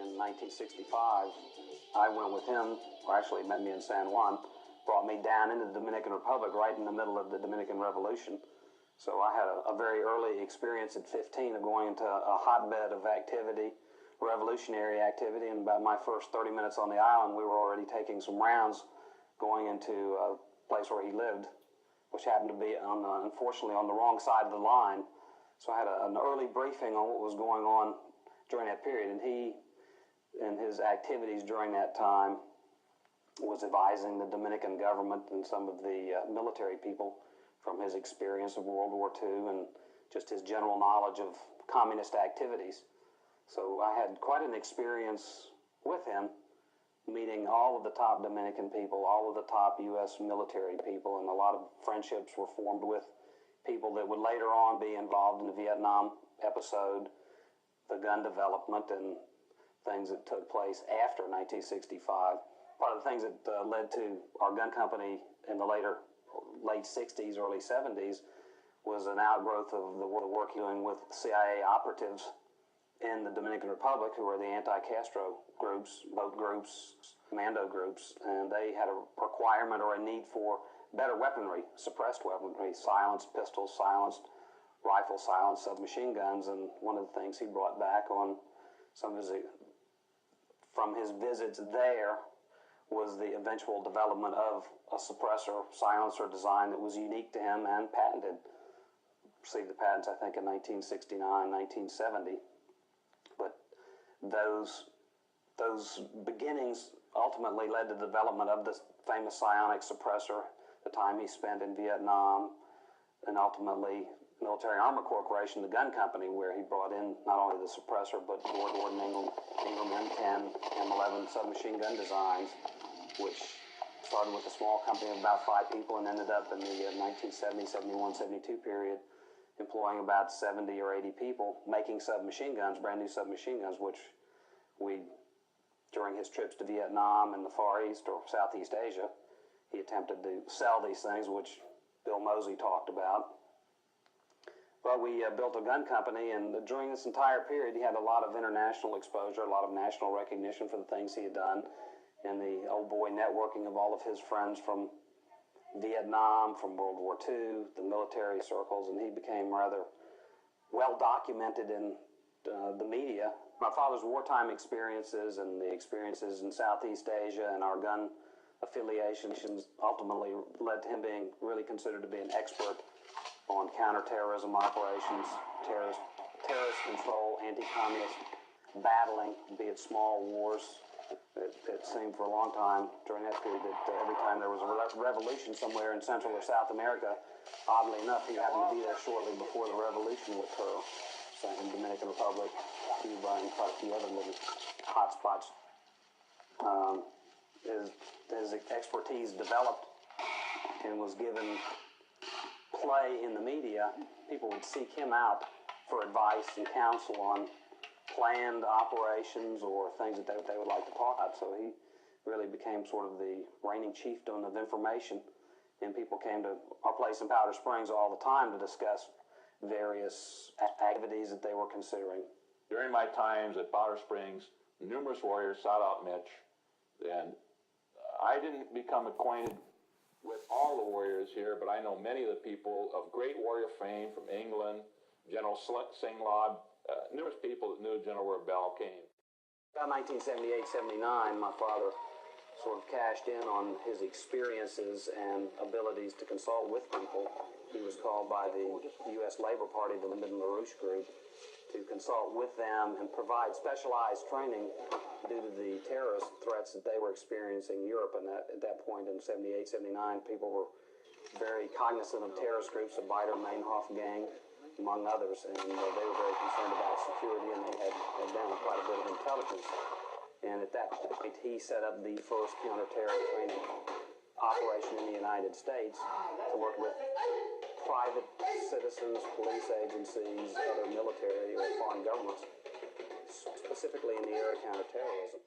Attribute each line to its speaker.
Speaker 1: in 1965. I went with him, or actually met me in San Juan, brought me down into the Dominican Republic right in the middle of the Dominican Revolution. So I had a very early experience at 15 of going into a hotbed of activity, revolutionary activity, and about my first 30 minutes on the island, we were already taking some rounds going into a place where he lived, which happened to be, unfortunately, on the wrong side of the line. So I had an early briefing on what was going on during that period, and he, in his activities during that time, was advising the Dominican government and some of the military people from his experience of World War II and just his general knowledge of communist activities. So I had quite an experience with him, meeting all of the top Dominican people, all of the top U.S. military people, and a lot of friendships were formed with people that would later on be involved in the Vietnam episode, the gun development, and things that took place after 1965. Part of the things that led to our gun company in the late 60s, early 70s, was an outgrowth of the work doing with CIA operatives in the Dominican Republic, who were the anti-Castro groups, both groups, commando groups, and they had a requirement or a need for better weaponry, suppressed weaponry, silenced pistols, silenced rifles, silenced submachine guns. And one of the things he brought back on some of from his visits there was the eventual development of a suppressor, silencer design that was unique to him and patented. Received the patents, I think, in 1969, 1970. But those beginnings ultimately led to the development of the famous psionic suppressor, the time he spent in Vietnam, and ultimately Military Armor Corporation, the gun company, where he brought in not only the suppressor, but Gordon Ingram M10, M11 submachine gun designs, which started with a small company of about 5 people and ended up in the 1970, 71, 72 period employing about 70 or 80 people, making submachine guns, brand new submachine guns, which we, during his trips to Vietnam and the Far East or Southeast Asia, he attempted to sell these things, which Bill Moseley talked about. But we built a gun company, and during this entire period, he had a lot of international exposure, a lot of national recognition for the things he had done, and the old boy networking of all of his friends from Vietnam, from World War II, the military circles, and he became rather well documented in the media. My father's wartime experiences and the experiences in Southeast Asia and our gun affiliations ultimately led to him being really considered to be an expert on counterterrorism operations, terrorist control, anti-communist battling, be it small wars. It seemed for a long time during that period that every time there was a revolution somewhere in Central or South America, oddly enough, he happened to be there shortly before the revolution would occur. So in Dominican Republic, Cuba, and quite a few other little hotspots. His expertise developed and was given play in the media. People would seek him out for advice and counsel on planned operations or things that they would like to talk about. So he really became sort of the reigning chieftain of information, and people came to our place in Powder Springs all the time to discuss various activities that they were considering.
Speaker 2: During my times at Powder Springs, numerous warriors sought out Mitch, and I didn't become acquainted with all the warriors here, but I know many of the people of great warrior fame from England, General Singlod, numerous people that knew General WerBell came.
Speaker 1: About 1978-79, my father sort of cashed in on his experiences and abilities to consult with people. He was called by the U.S. Labor Party, the Lyndon LaRouche group, to consult with them and provide specialized training due to the terrorist threats that they were experiencing in Europe. And at that point in 78-79, people were very cognizant of terrorist groups, the Baader-Meinhof gang, among others, and they were very concerned about security, and they had done quite a bit of intelligence. And at that point, he set up the first counter-terror training operation in the United States to work with private citizens, police agencies, other military or foreign governments, specifically in the area of counterterrorism.